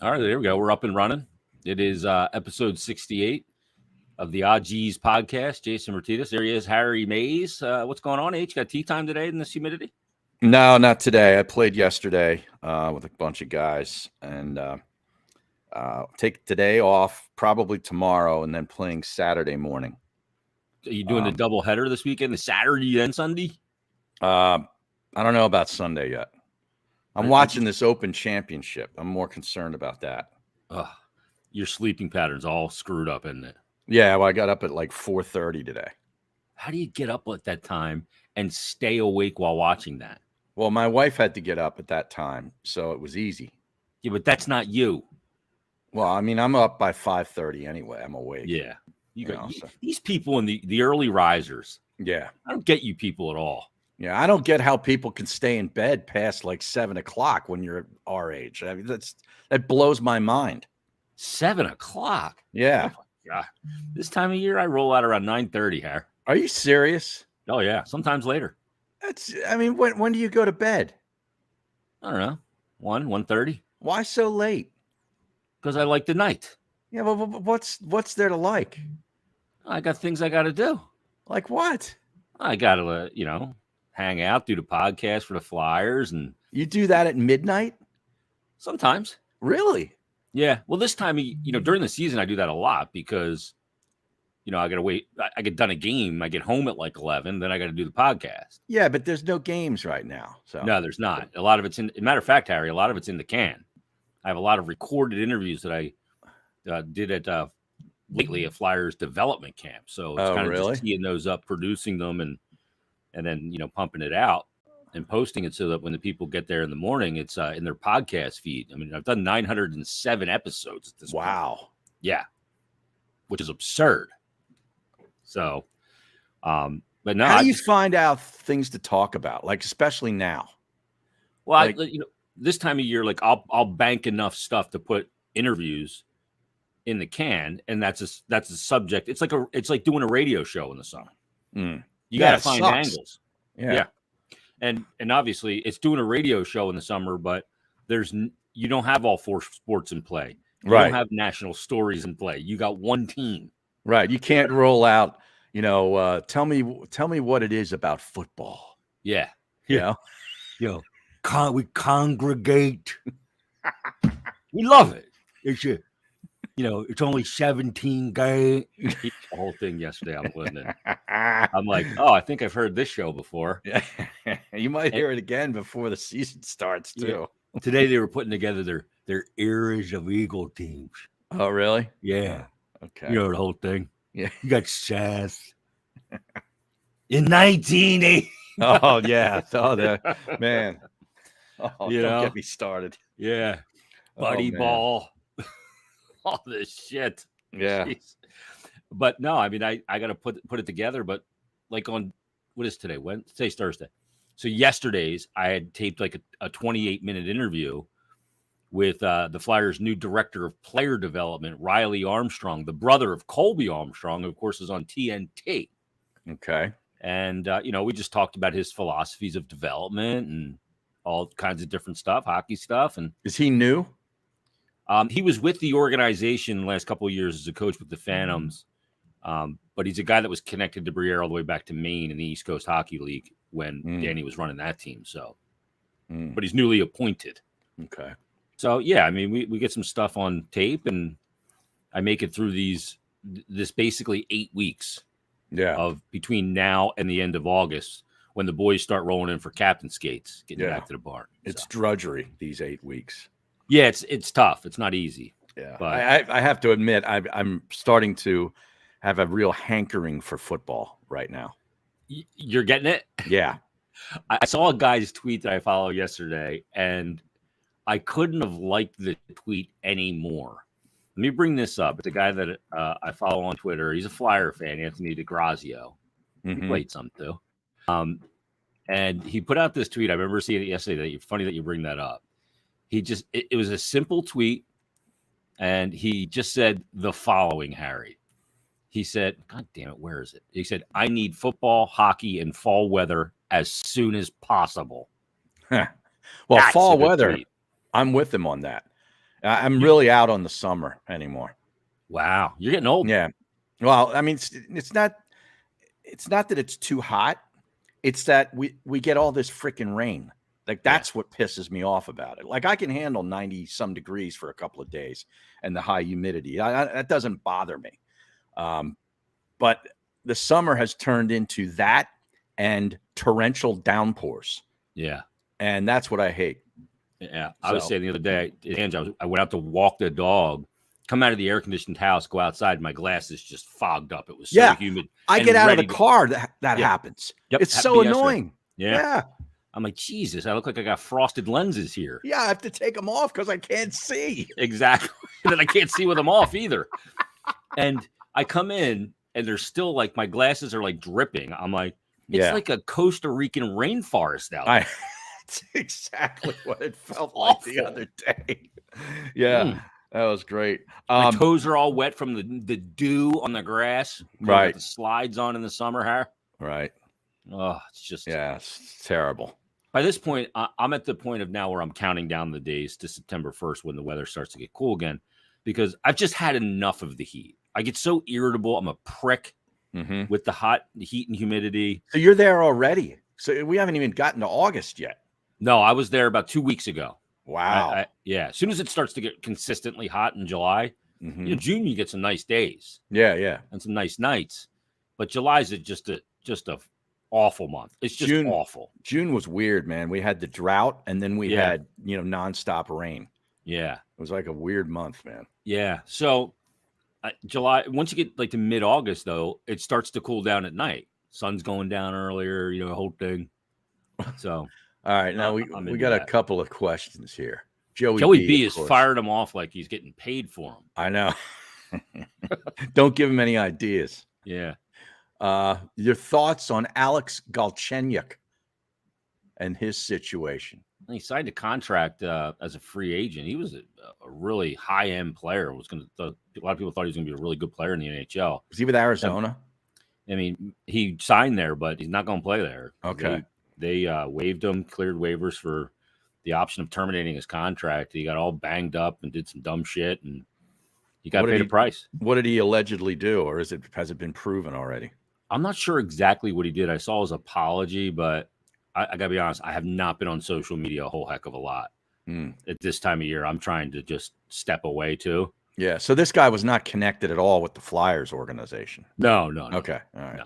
All right, there we go. We're up and running. It is episode 68 of the Odd G's podcast. Jason Martinez. There he is, Harry Mays. What's going on, H? Got tea time today in this humidity? No, not today. I played yesterday with a bunch of guys, and take today off, probably tomorrow, and then playing Saturday morning. Are you doing the double header this weekend, the Saturday and Sunday? I don't know about Sunday yet. I'm watching this Open Championship. I'm more concerned about that. Your sleeping pattern's all screwed up, isn't it? Yeah, well, I got up at like 4:30 today. How do you get up at that time and stay awake while watching that? Well, my wife had to get up at that time, so it was easy. Yeah, but that's not you. Well, I mean, I'm up by 5:30 anyway. I'm awake. Yeah. These people in the early risers. Yeah. I don't get you people at all. Yeah, I don't get how people can stay in bed past like 7 o'clock when you're our age. I mean, that blows my mind. 7 o'clock? Yeah. Oh my God. This time of year, I roll out around 9:30, Harry. Are you serious? Oh, yeah. Sometimes later. When do you go to bed? I don't know. 1:30. Why so late? Because I like the night. Yeah, well, what's there to like? I got things I got to do. Like what? I got to, hang out, do the podcast for the Flyers. And you do that at midnight? Sometimes. Really? Yeah. Well, this time, during the season, I do that a lot because, I got to wait. I get done a game. I get home at like 11. Then I got to do the podcast. Yeah, but there's no games right now. So no, there's not. A lot of it's matter of fact, Harry, a lot of it's in the can. I have a lot of recorded interviews that I did at lately at Flyers development camp. So it's kind of just teeing those up, producing them, and then pumping it out and posting it so that when the people get there in the morning, it's in their podcast feed. I mean, I've done 907 episodes at this point. Wow. Yeah, which is absurd. So, but no. How do you find out things to talk about, like especially now? Well, this time of year, like I'll bank enough stuff to put interviews in the can, and that's a subject. It's like doing a radio show in the summer. You got to find angles. Yeah. And obviously it's doing a radio show in the summer, but you don't have all four sports in play. You don't have national stories in play. You got one team. Right. You can't roll out, tell me what it is about football. Yeah. We congregate. We love it. It's only 17 games. The whole thing yesterday, I'm listening. I'm like, I think I've heard this show before. Yeah. You might hear it again before the season starts too. Yeah. Today they were putting together their eras of Eagle teams. Oh, really? Yeah. Okay. You know the whole thing. Yeah. You got Seth. In 1980. Oh, yeah. Man. Oh, don't get me started. Yeah. Buddy Ball. All this shit. Yeah. Jeez. But no, I mean, I got to put it together. But like on, what is today? Today's Thursday. So yesterday's, I had taped like a 28-minute interview with the Flyers' new director of player development, Riley Armstrong, the brother of Colby Armstrong, who of course is on TNT. Okay. And, we just talked about his philosophies of development and all kinds of different stuff, hockey stuff. And is he new? He was with the organization the last couple of years as a coach with the Phantoms. But he's a guy that was connected to Briere all the way back to Maine in the East Coast Hockey League when Danny was running that team. So, but he's newly appointed. Okay. So, yeah, I mean, we get some stuff on tape, and I make it through this basically 8 weeks of between now and the end of August when the boys start rolling in for captain skates, getting back to the barn. It's drudgery, these 8 weeks. Yeah, it's tough. It's not easy. Yeah, but I have to admit, I'm starting to have a real hankering for football right now. You're getting it? Yeah. I saw a guy's tweet that I followed yesterday, and I couldn't have liked the tweet anymore. Let me bring this up. It's a guy that I follow on Twitter. He's a Flyer fan, Anthony DeGrazio. He played some too. And he put out this tweet. I remember seeing it yesterday. Funny that you bring that up. It was a simple tweet, and he just said the following, Harry. He said, God damn it, where is it? He said, I need football, hockey, and fall weather as soon as possible. Well, fall weather, I'm with him on that. I'm really out on the summer anymore. Wow, you're getting old. Yeah. Well, I mean, it's not that it's too hot. It's that we get all this freaking rain. Like that's what pisses me off about it. Like I can handle 90 some degrees for a couple of days and the high humidity. That doesn't bother me. But the summer has turned into that and torrential downpours. Yeah. And that's what I hate. Yeah. I was saying the other day, Angela, I went out to walk the dog, come out of the air conditioned house, go outside. My glasses just fogged up. It was so humid. I get out of the car. That happens. Yep. It's so annoying. Yeah. I'm like, Jesus, I look like I got frosted lenses here. Yeah. I have to take them off because I can't see. Exactly. And then I can't see with them off either. And I come in and there's still like my glasses are like dripping. I'm like, it's like a Costa Rican rainforest out there. That's exactly what it felt like the other day. Yeah. That was great. My toes are all wet from the dew on the grass. Right. The slides on in the summer, huh? Right. Oh, it's just it's terrible. By this point, I'm at the point of now where I'm counting down the days to September 1st when the weather starts to get cool again, because I've just had enough of the heat. I get so irritable. I'm a prick with the heat and humidity. So you're there already. So we haven't even gotten to August yet. No, I was there about 2 weeks ago. Wow. Yeah. As soon as it starts to get consistently hot in July, June, you get some nice days. Yeah. And some nice nights. But July is just a awful month. It's just awful. June was weird, man. We had the drought and then we had, nonstop rain. Yeah. It was like a weird month, man. Yeah. So July, once you get like to mid-August, though, it starts to cool down at night. Sun's going down earlier, the whole thing. So, all right. Now we got a couple of questions here. Joey B has fired him off like he's getting paid for him. I know. Don't give him any ideas. Yeah. Your thoughts on Alex Galchenyuk and his situation? He signed a contract as a free agent. He was a really high-end player. A lot of people thought he was going to be a really good player in the NHL. Was he with Arizona? I mean, he signed there, but he's not going to play there. Okay. They waived him, cleared waivers for the option of terminating his contract. He got all banged up and did some dumb shit, and he got paid a price. What did he allegedly do, or has it been proven already? I'm not sure exactly what he did. I saw his apology, but I got to be honest, I have not been on social media a whole heck of a lot. At this time of year, I'm trying to just step away too. Yeah. So this guy was not connected at all with the Flyers organization. No. Okay. All right.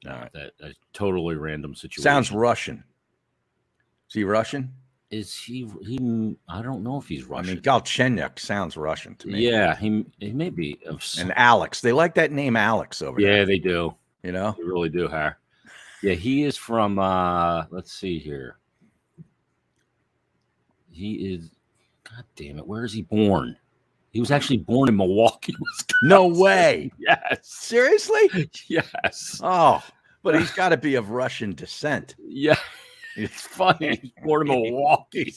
No. That's totally random situation. Sounds Russian. Is he Russian? Is he? I don't know if he's Russian. I mean, Galchenyuk sounds Russian to me. Yeah, he may be. And Alex, they like that name, Alex, over there. Yeah, they do. You know, they really do, huh? Yeah, he is from. Let's see here. He is. God damn it! Where is he born? He was actually born in Milwaukee, Wisconsin. No way. Yes. Seriously? Yes. Oh, but he's got to be of Russian descent. Yeah. It's funny. He's born in Milwaukee.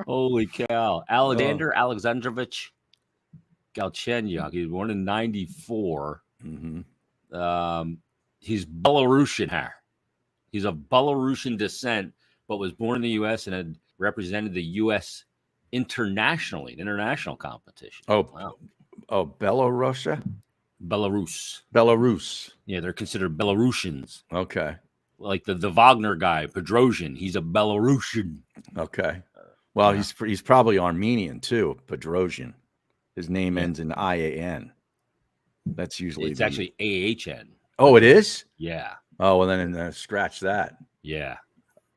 Holy cow. Alexander Alexandrovich Galchenyuk. He was born in 94. He's Belarusian here. He's of Belarusian descent, but was born in the U.S. and had represented the U.S. internationally, in international competition. Oh, wow. Oh, Belarus. Yeah, they're considered Belarusians. Okay. Like the Wagner guy, Pedrosian. He's a Belarusian. Okay. Well, he's probably Armenian too, Pedrosian. His name ends in IAN. That's usually actually AHN. Oh, it is? Yeah. Oh, well then scratch that. Yeah.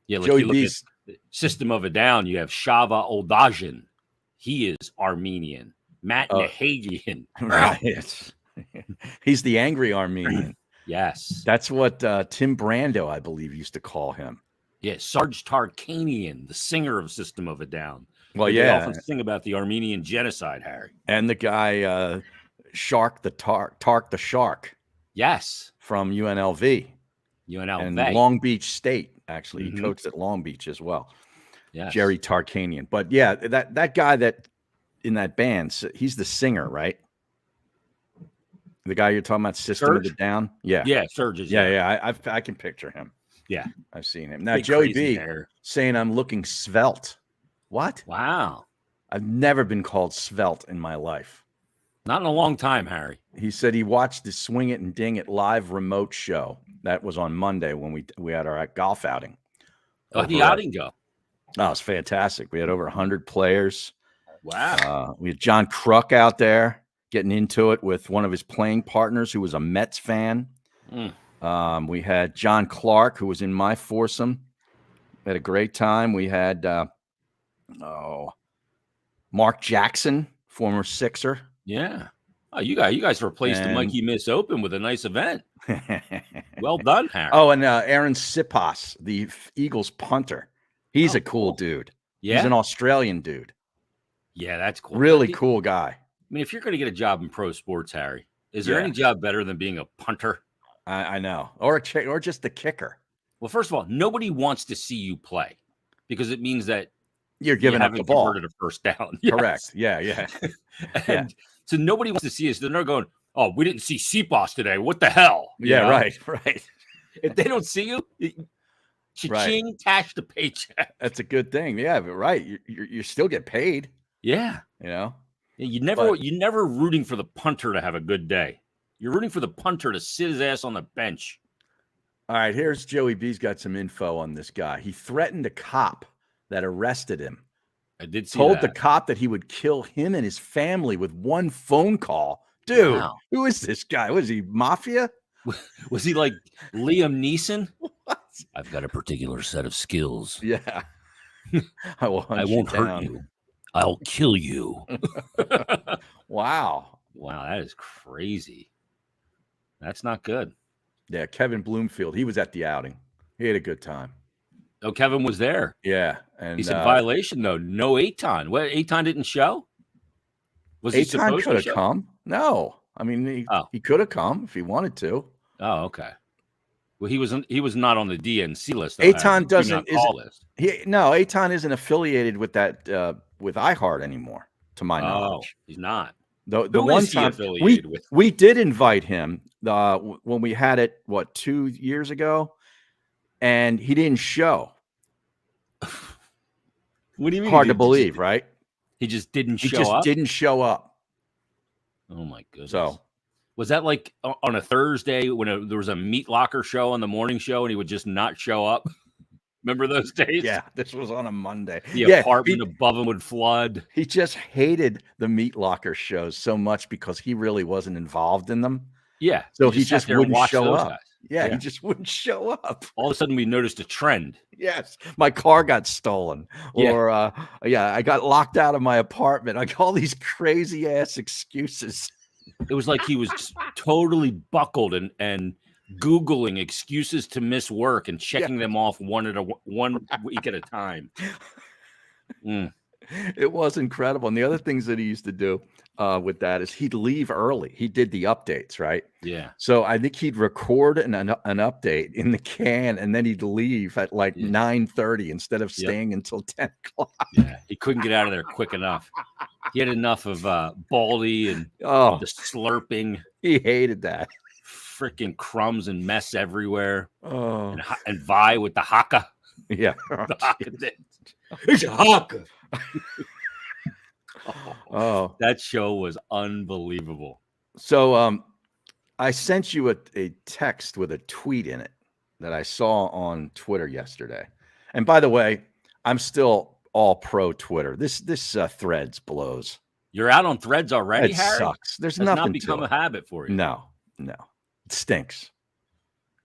Yeah. Like Joey you look B's at System of a Down, you have Shava Oldazhin. He is Armenian. Matt Nahagian. Right. He's the angry Armenian. Yes. That's what Tim Brando, I believe, used to call him. Yeah, Sarge Tarkanian, the singer of System of a Down. Well, they often sing about the Armenian genocide, Harry. And the guy Tark the Shark. Yes. From UNLV. And Long Beach State, actually. He coached at Long Beach as well. Yes. Jerry Tarkanian. But yeah, that guy that in that band, he's the singer, right? The guy you're talking about, System of a Down? Yeah. Yeah, Serge is. Yeah. I can picture him. Yeah. I've seen him. Now, Joey B saying I'm looking svelte. What? Wow. I've never been called svelte in my life. Not in a long time, Harry. He said he watched the Swing It and Ding It live remote show. That was on Monday when we had our golf outing. How'd the over at- outing go? Oh, it was fantastic. We had over 100 players. Wow. We had John Kruk out there getting into it with one of his playing partners who was a Mets fan. We had John Clark, who was in my foursome. We had a great time. We had Mark Jackson, former Sixer. Yeah. Oh, you guys replaced the And- Mikey Miss Open with a nice event. Well done, Harry. Oh, and Aaron Sipas, the Eagles punter. He's Oh, a cool cool. dude. Yeah. He's an Australian dude. Yeah, that's cool. Really I cool guy. mean, if you're going to get a job in pro sports, Harry, is there Yeah. any job better than being a punter? I know. Or or just the kicker. Well, first of all, nobody wants to see you play because it means that You're giving you up the haven't ball. converted a first down. Correct. Yeah, yeah. And so nobody wants to see us. They're not going, oh, we didn't see Seaboss today. What the hell? You Yeah, know? right. If they don't see you, cha-ching, cash the paycheck. That's a good thing. Yeah, but right. You still get paid, Yeah. you know? You never rooting for the punter to have a good day. You're rooting for the punter to sit his ass on the bench. All right, here's Joey B's got some info on this guy. He threatened a cop that arrested him. I did see Told the that. cop that he would kill him and his family with one phone call. Dude, Wow. who is this guy? Was he mafia? Was he like Liam Neeson? What? I've got a particular set of skills. Yeah. I will hunt I you won't hurt down. you. I'll kill you. Wow. Wow, that is crazy. That's not good. Yeah, Kevin Bloomfield. He was at the outing. He had a good time. Oh, Kevin was there. Yeah. And He's in violation, though. No Eitan. What, Eitan didn't show? Was he Eitan supposed could to have show? come. No. I mean, he could have come if he wanted to. Oh, okay. Well, he was not on the DNC list. Though, Eitan Harry. Do doesn't- not call list. Eitan isn't affiliated with that with iHeart anymore, to my Oh, knowledge. he's not. The Who one is he time affiliated with? we did invite him when we had it 2 years ago, and he didn't show. What do you mean? Hard he to believe, right? He just didn't He show just up. didn't show up. Oh my goodness. So Was that like on a Thursday when there was a Meat Locker show on the morning show and he would just not show up? Remember those days? yeah, this was on a Monday. The Yeah, apartment above him would flood. he just hated the Meat Locker shows so much because he really wasn't involved in them. Yeah. So he sat just there and wouldn't watched show those up. guys. Yeah, Yeah. he just wouldn't show up. All of a sudden, we noticed a trend. Yes, my car got stolen, Yeah. or I got locked out of my apartment. Like all these crazy ass excuses. It was like he was totally buckled and Googling excuses to miss work and checking them off one week at a time. Mm. It was incredible. And the other things that he used to do with that is he'd leave early. He did the updates, right? Yeah. So I think he'd record an update in the can, and then he'd leave at like 9:30 instead of staying until 10 o'clock. Yeah. He couldn't get out of there quick enough. He had enough of Baldy and Oh, the slurping, he hated that. freaking crumbs and mess everywhere. Oh, And Vi with the haka. yeah. The haka did. It's a haka. Oh, That show was unbelievable. so I sent you a text with a tweet in it that I saw on Twitter yesterday. And by the way, I'm still all pro Twitter. This Threads blows. You're out on Threads already, It Harry? sucks. There's Has nothing not become to a it. habit for you. No, it stinks.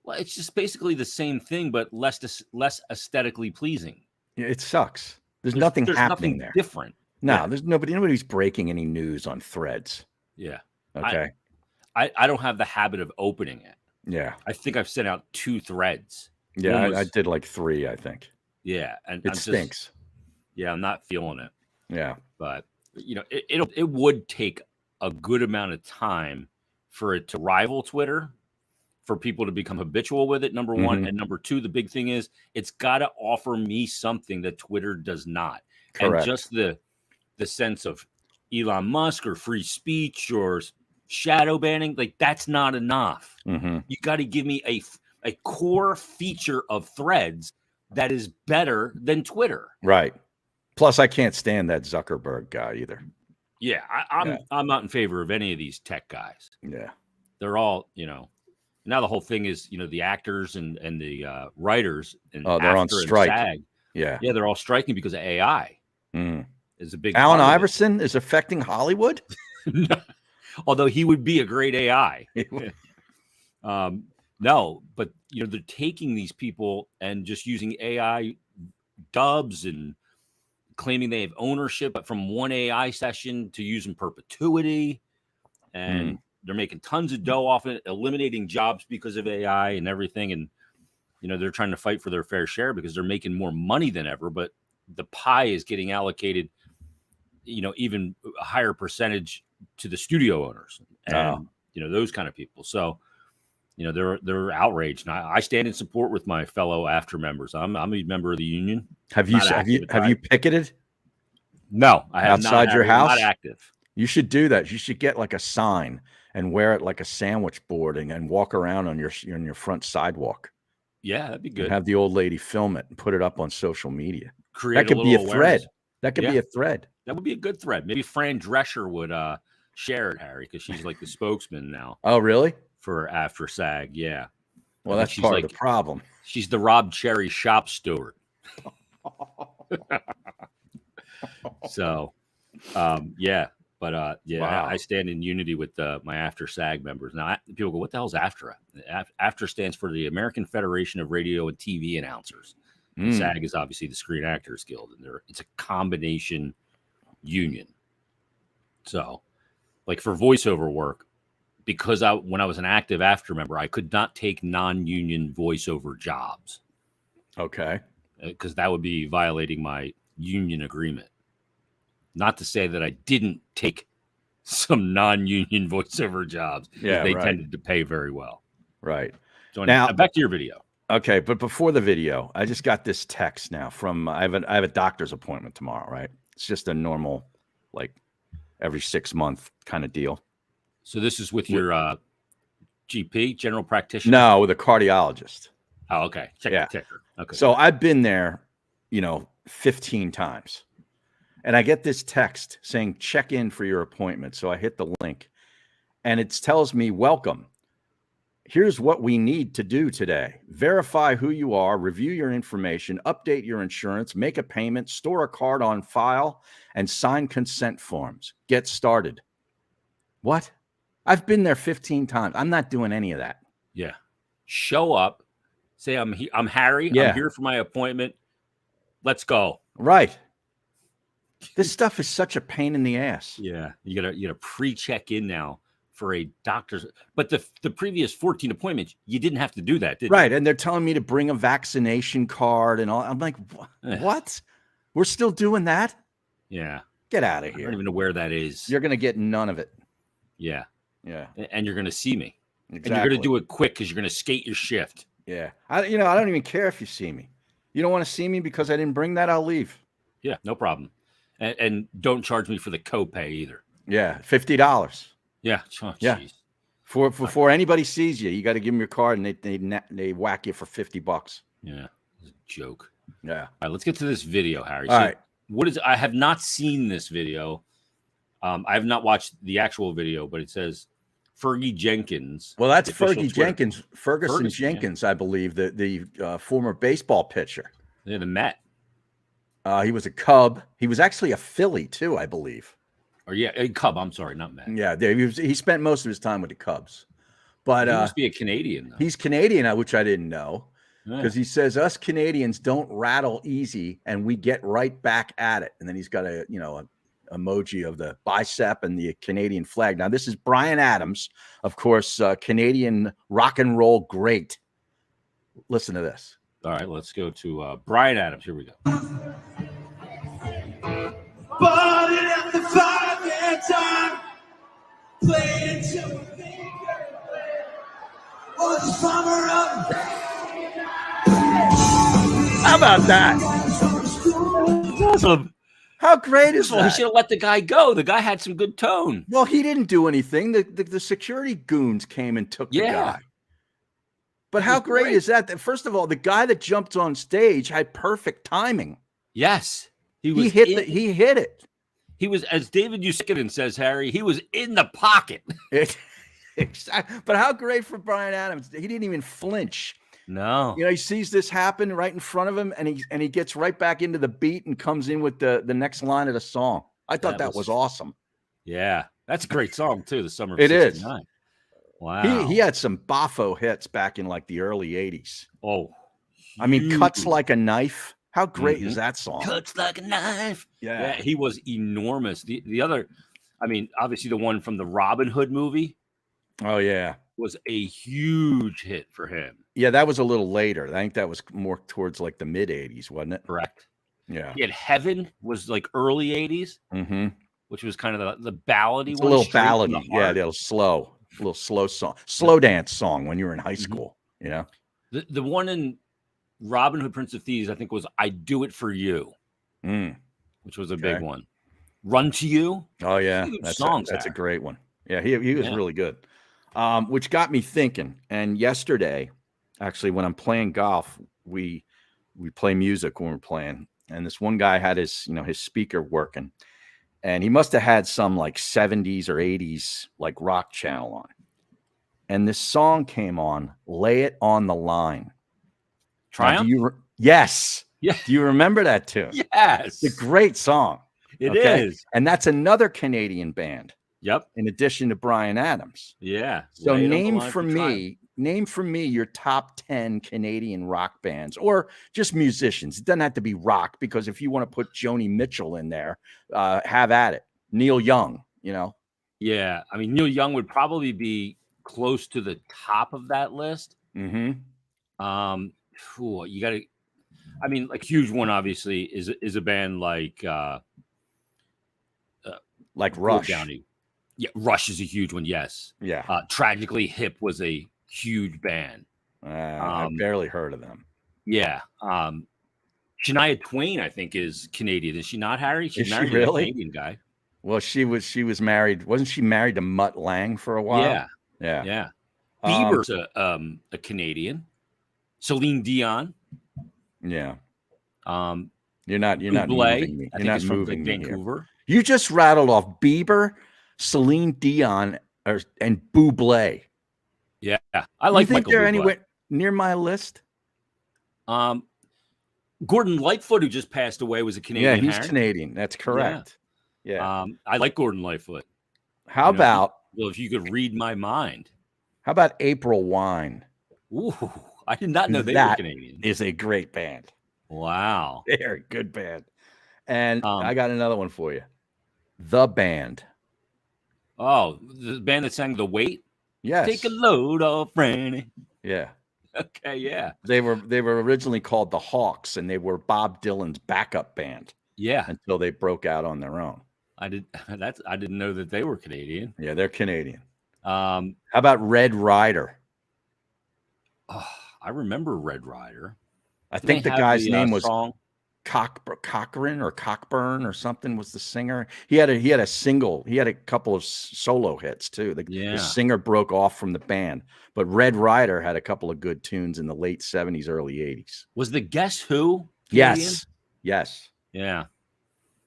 Well, it's just basically the same thing, but less aesthetically pleasing. Yeah, it sucks. There's nothing happening there. different. No, Yeah. there's nobody's breaking any news on Threads. Yeah. Okay. I don't have the habit of opening it. Yeah. I think I've sent out 2 threads. Yeah. One I was- did like 3, I think. Yeah. And It I'm just- stinks. I'm not feeling it. Yeah. But it would take a good amount of time for it to rival Twitter, for people to become habitual with it, number one. Mhm. And number 2, the big thing is it's got to offer me something that Twitter does not. Correct. And just the sense of Elon Musk or free speech or shadow banning, like that's not enough. hmm You got to give me a core feature of Threads that is better than Twitter. Right. Plus, I can't stand that Zuckerberg guy either. Yeah, I'm not in favor of any of these tech guys. Yeah. They're all, now the whole thing is, the actors and the writers and they're on AFTRA and strike. SAG, Yeah. yeah, they're all striking because of AI. Mm. Is a big Allen part of it. Iverson is affecting Hollywood. Although he would be a great AI. No, but they're taking these people and just using AI dubs and claiming they have ownership from one AI session to use in perpetuity. And they're making tons of dough off it, eliminating jobs because of AI and everything. And, they're trying to fight for their fair share because they're making more money than ever, but the pie is getting allocated, even a higher percentage to the studio owners and, those kind of people. So, they're outraged. And I stand in support with my fellow AFTRA members. I'm a member of the union. Have you picketed? No, I have outside not. your house. Not active. You should do that. You should get like a sign and wear it like a sandwich board and walk around on your front sidewalk. Yeah, that'd be good. And have the old lady film it and put it up on social media. That could be a thread. That could be a thread. That would be a good thread. Maybe Fran Drescher would share it, Harry, because she's like the spokesman now. Oh, really? For AFTRA SAG, yeah. Well, that's part of the problem. She's the Rob Cherry shop steward. So, yeah. But wow. I stand in unity with my AFTRA SAG members. Now, people go, what the hell is AFTRA? AFTRA stands for the American Federation of Radio and TV Announcers. SAG is obviously the Screen Actors Guild, and it's a combination union. So, like for voiceover work, because when I was an active AFTRA member, I could not take non-union voiceover jobs. Okay. Because that would be violating my union agreement. Not to say that I didn't take some non-union voiceover jobs. Yeah, they tended to pay very well. Right. So now back to your video. Okay, but before the video, I just got this text now from I have a doctor's appointment tomorrow. Right. It's just a normal, like every 6 month kind of deal. So this is with your GP, general practitioner? No, with a cardiologist. Oh, okay. Check the ticker. Okay. So I've been there, 15 times. And I get this text saying, check in for your appointment. So I hit the link and it tells me, welcome. Here's what we need to do today. Verify who you are, review your information, update your insurance, make a payment, store a card on file, and sign consent forms. Get started. What? I've been there 15 times. I'm not doing any of that. Yeah. Show up. Say, I'm Harry. Yeah. I'm here for my appointment. Let's go. Right. This stuff is such a pain in the ass. Yeah. You gotta pre-check in now for a doctor's. But the previous 14 appointments, you didn't have to do that, did you? Right. And they're telling me to bring a vaccination card and all. I'm like, what? We're still doing that? Yeah. Get out of here. I don't even know where that is. You're going to get none of it. Yeah. Yeah. And you're going to see me. Exactly. And you're going to do it quick because you're going to skate your shift. Yeah. I don't even care if you see me. You don't want to see me because I didn't bring that, I'll leave. Yeah, no problem. And don't charge me for the copay either. Yeah, $50. Yeah. Oh, yeah. Before anybody sees you, you got to give them your card and they whack you for $50. Yeah. It's a joke. Yeah. All right, let's get to this video, Harry. All right. I have not seen this video. I have not watched the actual video, but it says Fergie Jenkins. Well, that's Fergie Jenkins, Ferguson Jenkins, I believe, the former baseball pitcher. Yeah, the Met. He was a Cub. He was actually a Philly too, I believe. Or a Cub. I'm sorry, not Met. Yeah, he spent most of his time with the Cubs. But he must be a Canadian, though. He's Canadian, which I didn't know. Because he says us Canadians don't rattle easy and we get right back at it. And then he's got a emoji of the bicep and the Canadian flag. Now, this is Bryan Adams, of course, Canadian rock and roll great. Listen to this. All right, let's go to Bryan Adams. Here we go. But at the 5-man time, playing to a finger, or the summer of. How about that? Awesome. How great is that? He should have let the guy go. The guy had some good tone. Well, he didn't do anything. The security goons came and took the guy. But how great is that? First of all, the guy that jumped on stage had perfect timing. Yes. He hit it. He was, as David Usickinen says, Harry, he was in the pocket. But how great for Bryan Adams. He didn't even flinch. No. You know, he sees this happen right in front of him, and he gets right back into the beat and comes in with the next line of the song. I thought that was awesome. Yeah. That's a great song, too, the summer of It is. 69. Wow. He had some Boffo hits back in like the early 80s. Oh. I mean, huge. Cuts Like a Knife. How great is that song? Cuts like a knife. Yeah. Yeah, he was enormous. The other, I mean, obviously the one from the Robin Hood movie Oh, yeah. was a huge hit for him. Yeah, that was a little later. I think that was more towards like the mid 80s, wasn't it? Correct. Yeah. He had Heaven was like early 80s, Mm-hmm. which was kind of the ballady It's a one. little straight from the ballady. Yeah, heart. a little slow song, slow dance song when you were in high school, you know? The one in Robin Hood, Prince of Thieves, I think was I Do It For You, Mm. which was a Okay. big one. Run to You. Oh, yeah. Huge That's songs a there. great one. Yeah, he was Yeah. really good. Which got me thinking. And yesterday, actually, when I'm playing golf, we play music when we're playing. And this one guy had his speaker working. And he must have had some like 70s or 80s like rock channel on. And this song came on, Lay It on the Line. Now, Triumph? Yes. Yeah. Do you remember that tune? Yes. It's a great song. It is. And that's another Canadian band Yep. in addition to Bryan Adams. Yeah. So Lay it on the name line for Triumph. me your top 10 Canadian rock bands or just musicians. It doesn't have to be rock because if you want to put Joni Mitchell in there, have at it. Neil Young, you know. Yeah. I mean, Neil Young would probably be close to the top of that list. Mm-hmm. You got to, I mean, like huge one obviously is a band like Like Gord Rush. Downie. Yeah, Rush is a huge one. Yes. Yeah. Tragically Hip was a huge band. I've barely heard of them. Yeah. Shania Twain, I think, is Canadian. Is she not, Harry? She's Is she married to a really? Canadian guy. Well, she was married. Wasn't she married to Mutt Lang for a while? Yeah. Yeah. Yeah. Um, Bieber's a Canadian. Celine Dion. Yeah. Um, You're not Bublé, moving me. I You're think not it's from moving me here. Vancouver. You just rattled off Bieber, Celine Dion, and Bublé. Yeah. I like you think Michael they're Bublé. anywhere near my list? Gordon Lightfoot, who just passed away, was a Canadian. Yeah, he's Harry. Canadian. That's correct. Yeah. I like Gordon Lightfoot. How you know, about Well, if you could read my mind. April Wine? Ooh, I did not know they were That Canadian. is a great band. Wow. They're a good band. And Um, I got another one for you. The Band. Oh, the band that sang The Weight? Yes. Take a load off, Franny. Yeah. Okay, yeah. They were originally called the Hawks, and they were Bob Dylan's backup band Yeah. until they broke out on their own. I didn't know that they were Canadian. Yeah, they're Canadian. How How about Red Rider? I remember Red Rider. I Didn't think they the have guy's name was song? Cochran or Cockburn or something was the singer. He had a single. He had a couple of solo hits too. The Yeah. singer broke off from the band, but Red Rider had a couple of good tunes in the late 70s, early 80s. Was the Guess Who Canadian? Yes. Yeah.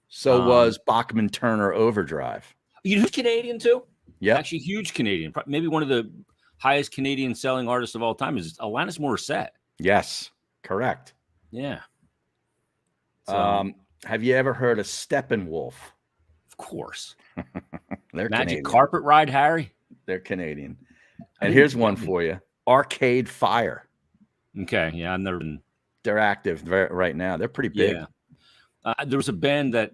So was Bachman Turner Overdrive. You know who's Canadian too? Yeah. Actually, huge Canadian. Maybe one of the highest Canadian selling artists of all time is Alanis Morissette. Yes. Correct. Yeah. So, Have you ever heard of Steppenwolf? of course. They're Magic Canadian. Carpet Ride, Harry. They're Canadian. I And didn't here's know one that. for you. Arcade Fire. Okay. Yeah, I've never been. They're active right now. They're pretty big. Yeah. There was a band that,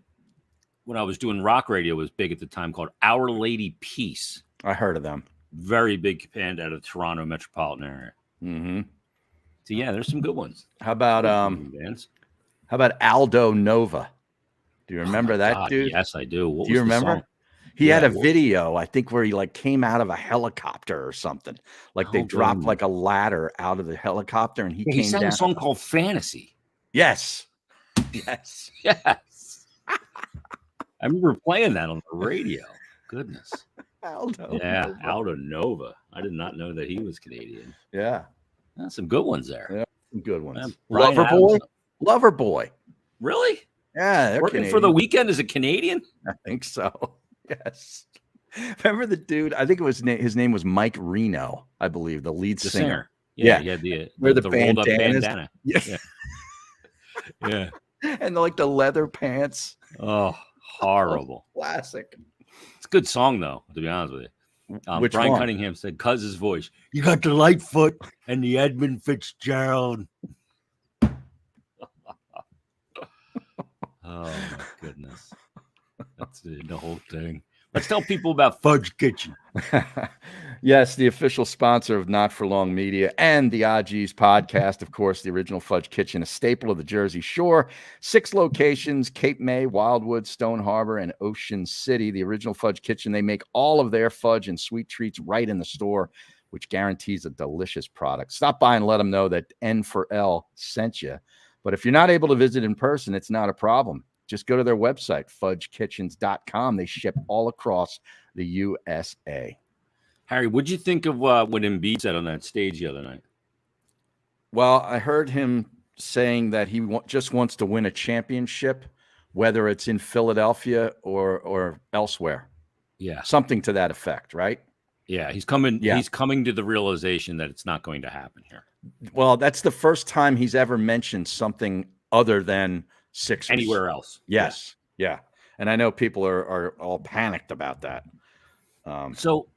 when I was doing rock radio, was big at the time called Our Lady Peace. I heard of them. Very big band out of Toronto metropolitan area. Mm-hmm. So yeah, there's some good ones. How about bands. Aldo Nova? Do you remember Oh my that God, dude? Yes, I do. What Do you was the remember? song? He had Yeah, a video, I think, where he like came out of a helicopter or something. Like they Oh, dropped good. like a ladder out of the helicopter, and he He came sang down. a song called Fantasy. Yes. Yes. Yes. I remember playing that on the radio. Goodness. Aldo. Yeah, Nova. Aldo Nova. I did not know that he was Canadian. Yeah. Some good ones there. Yeah. Some good ones. Yeah, Bryan Loverboy. Adams. Loverboy. Really? Yeah, they're Working for the Canadian. weekend as a Canadian? I think so. Yes. Remember the dude? I think it was his name was Mike Reno, I believe, the lead The singer. singer. Yeah, Yeah. he had Wear the rolled up bandanas. bandana. Yeah. Yeah. Yeah. And like the leather pants. Oh, horrible. Classic. It's a good song though, to be honest with you. Which Brian one? Cunningham said, "Cuz's voice. You got the Lightfoot and the Edmund Fitzgerald." Oh my goodness, that's the whole thing. Let's tell people about Fudge Kitchen. Yes, the official sponsor of Not For Long Media and the OGs podcast, of course, the original Fudge Kitchen, a staple of the Jersey Shore. 6 locations: Cape May, Wildwood, Stone Harbor, and Ocean City. The original Fudge Kitchen, they make all of their fudge and sweet treats right in the store, which guarantees a delicious product. Stop by and let them know that N for L sent you. But if you're not able to visit in person, it's not a problem. Just go to their website, fudgekitchens.com. They ship all across the USA. Harry, what'd you think of what Embiid said on that stage the other night? Well, I heard him saying that he just wants to win a championship, whether it's in Philadelphia or elsewhere. Yeah, Something to that effect, right? yeah, he's coming. Yeah. He's coming to the realization that it's not going to happen here Well, that's the first time he's ever mentioned something other than Sixers. anywhere else. Yes. Yeah. And I know people are all panicked about that. So,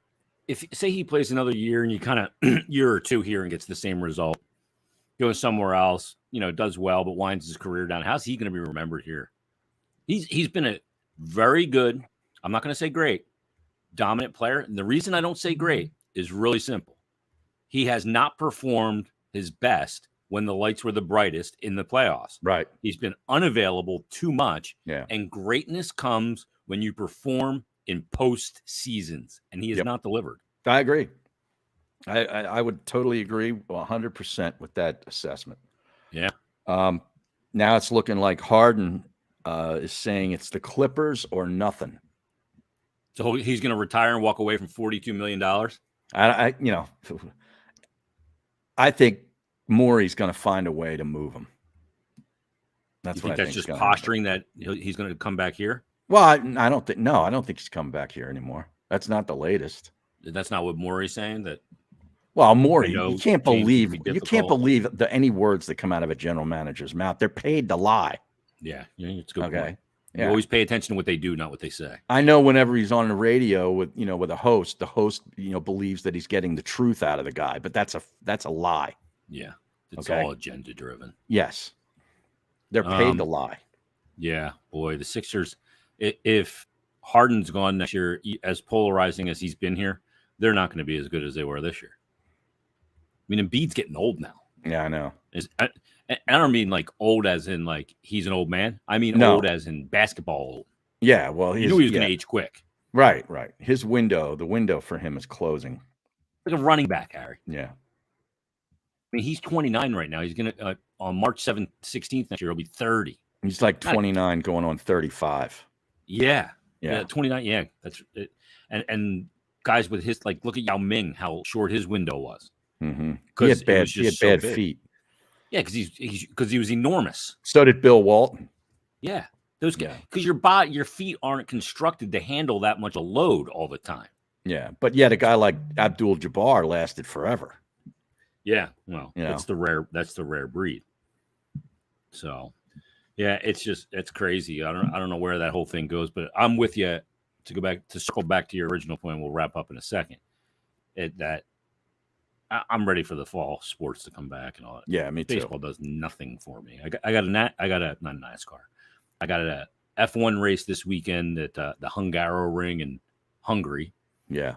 if say he plays another year and you kind of year or two here and gets the same result, goes somewhere else, does well but winds his career down, how's he going to be remembered here? He's been a very good, I'm not going to say great, dominant player. And the reason I don't say great is really simple. He has not performed his best when the lights were the brightest in the playoffs. Right. He's been unavailable too much. Yeah. And greatness comes when you perform in post seasons, and he has not delivered. I agree. I would totally agree 100% with that assessment. Yeah. Now it's looking like Harden is saying it's the Clippers or nothing. So he's going to retire and walk away from $42 million. I think Morey's going to find a way to move him. That's You think what I that's think just posturing that he's going to come back here? Well, I don't think. No, I don't think he's coming back here anymore. That's not the latest. That's not what Morey's saying. That Well, Morey, know you can't James believe can be you can't difficult. believe any words that come out of a general manager's mouth. They're paid to lie. yeah, it's a good. Okay. Point. You Yeah. always pay attention to what they do, not what they say. I know whenever he's on the radio with a host, the host believes that he's getting the truth out of the guy, but that's a lie. Yeah, it's Okay. all agenda driven. Yes, they're paid to lie. Yeah, boy, the Sixers. If Harden's gone next year, as polarizing as he's been here, they're not going to be as good as they were this year. I mean, Embiid's getting old now. Yeah, I know. I don't mean like old as in like he's an old man. I mean No. old as in basketball old. Yeah, well, You knew he was going to age quick. Right. The window for him is closing. Like a running back, Harry. Yeah. I mean, he's 29 right now. He's going to, on March 7th, 16th next year, he'll be 30. He's like 29 going on 35. Yeah. Yeah. 29. Yeah. That's it. And guys with his, like, look at Yao Ming, how short his window was. Mm-hmm. He Because had bad feet. Yeah. Because he was enormous. So did Bill Walton. Yeah. Those Yeah. because your feet aren't constructed to handle that much a load all the time. Yeah. But yet a guy like Abdul Jabbar lasted forever. Yeah. Well, You know. that's the rare breed. So yeah, it's crazy. I don't know where that whole thing goes, but I'm with you to circle back to your original point. We'll wrap up in a second. I'm ready for the fall sports to come back and all that. Yeah, me too. Baseball does nothing for me. I got a not NASCAR. I got a F1 race this weekend at the Hungaroring in Hungary. Yeah.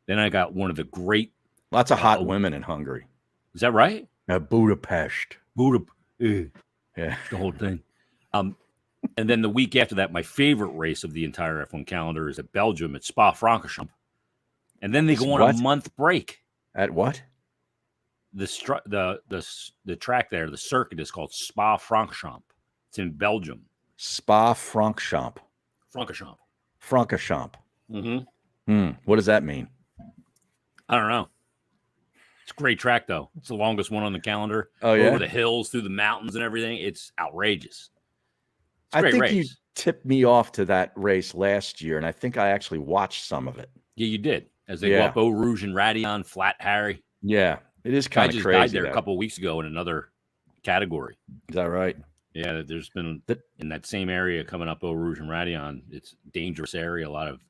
Then I got one of the great. Lots of hot women in Hungary. Is that right? Budapest. Yeah, Yeah. the whole thing. And then the week after that, my favorite race of the entire F1 calendar is at Belgium at Spa-Francorchamps. And then they go on What? a month break. At what? The track there, the circuit is called Spa-Francorchamps. It's in Belgium. Spa-Francorchamps. Francorchamps. Francorchamps. Mm-hmm. What does that mean? I don't know. It's a great track, though. It's the longest one on the calendar. Oh, yeah? Over the hills, through the mountains and everything. It's outrageous. a I great think you race. tipped me off to that race last year, and I think I actually watched some of it. Yeah, you did. As they go Yeah. up Eau Rouge and Radion, Flat Harry. Yeah, it is Guy kind of just crazy. died there a though. couple of weeks ago in another category. Is that right? Yeah, there's been That- in that same area coming up Eau Rouge and Radion. It's a dangerous area. A lot of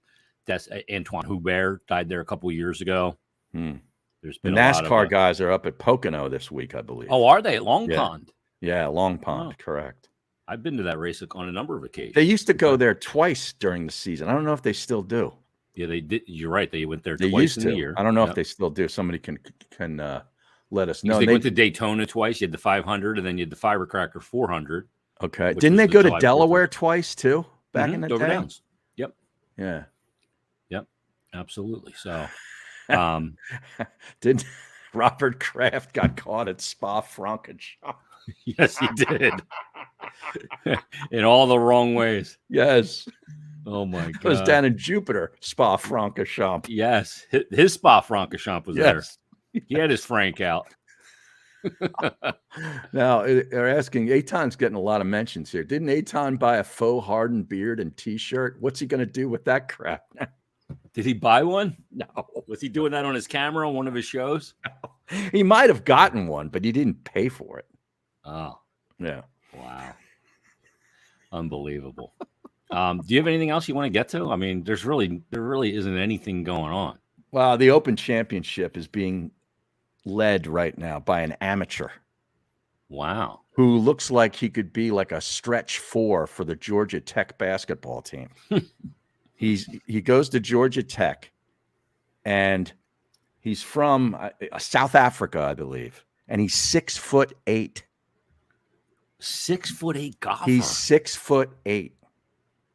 deaths. Antoine Hubert died there a couple of years ago. Hmm. There's The been a lot NASCAR of, guys are up at Pocono this week, I believe. Oh, are they at Long Yeah. Pond? Yeah, Long Pond, Oh. correct. I've been to that race on a number of occasions. They used to go there twice during the season. I don't know if they still do. Yeah, they did. You're right. They went there They twice used in to. the year. I don't know Yep. if they still do. Somebody can let us know. Because they They- went to Daytona twice. You had the 500, and then you had the Firecracker 400. okay. which Didn't was they the go to July 4th Delaware race. twice too back in Mhm, the Dover day? Downs. Yep, Yeah. absolutely. So, Didn't Robert Kraft got caught at Spa-Francorchamps? yes, he did. In all the wrong ways. Yes. Oh my It was god. down in Jupiter, Spa-Francorchamps. Yes, his Spa Francorchamps was Yes. there. He had his Frank out. Now they're asking, Eitan's getting a lot of mentions here. Didn't Eitan buy a faux hardened beard and T-shirt? What's he going to do with that crap? Did he buy one? No, Was he doing that on his camera on one of his shows? he might have gotten one, but he didn't pay for it. Oh, Yeah. wow. Unbelievable. Do you have anything else you want to get to? I mean, there really isn't anything going on. Well, the Open Championship is being led right now by an amateur Wow. who looks like he could be like a stretch four for the Georgia Tech basketball team. He goes to Georgia Tech, and he's from South Africa, I believe, and he's 6'8". 6'8" golfer. He's 6'8".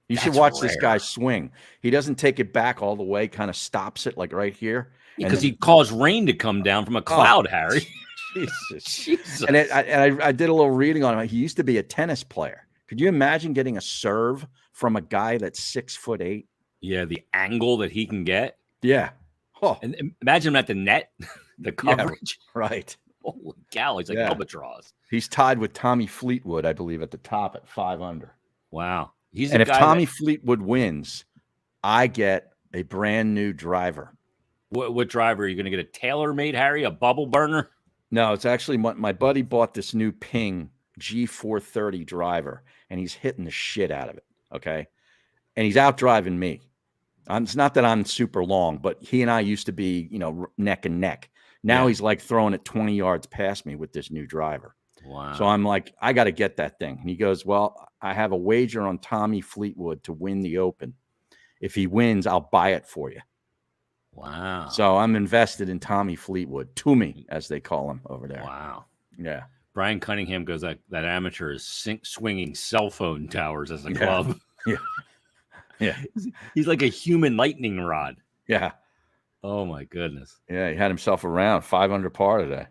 You should That's watch this guy rare. swing. He doesn't take it back all the way, kind of stops it like right here. Because he caused rain to come down from a cloud, Harry. Jesus. Jesus. And I did a little reading on him. He used to be a tennis player. Could you imagine getting a serve from a guy that's 6'8"? Yeah, the angle that he can get. Yeah. Oh, And imagine him at the net, the Yeah. coverage. right. Holy cow, he's like Yeah. albatross. He's tied with Tommy Fleetwood, I believe, at the top at 5 under. Wow. He's And a if guy Tommy that- Fleetwood wins, I get a brand new driver. what driver are you going to get? A tailor-made, Harry? A bubble burner? No, it's actually my buddy bought this new Ping G430 driver, and he's hitting the shit out of it. Okay. And he's out driving me. It's not that I'm super long, but he and I used to be, neck and neck. Now Yeah. he's like throwing it 20 yards past me with this new driver. Wow. So I'm like, I got to get that thing. And he goes, well, I have a wager on Tommy Fleetwood to win the Open. If he wins, I'll buy it for you. Wow. So I'm invested in Tommy Fleetwood, Toomey, as they call him over there. Wow. Yeah. Brian Cunningham goes, that amateur is swinging cell phone towers as a Yeah. club. Yeah. Yeah. He's like a human lightning rod. Yeah. Oh, my goodness. Yeah. He had himself around 5 under par today.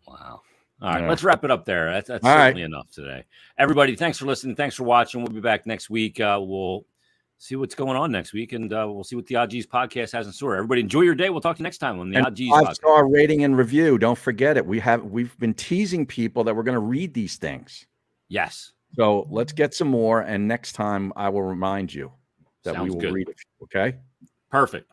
Wow. All right, Yeah. let's wrap it up there. That's All certainly right. enough today. Everybody, thanks for listening. Thanks for watching. We'll be back next week. We'll see what's going on next week, and we'll see what the Odd G's podcast has in store. Everybody, enjoy your day. We'll talk to you next time on the And Odd G's podcast. 5-star rating and review. Don't forget it. We've been teasing people that we're going to read these things. Yes. So let's get some more. And next time I will remind you that we Sounds will good. read it. Okay. Perfect.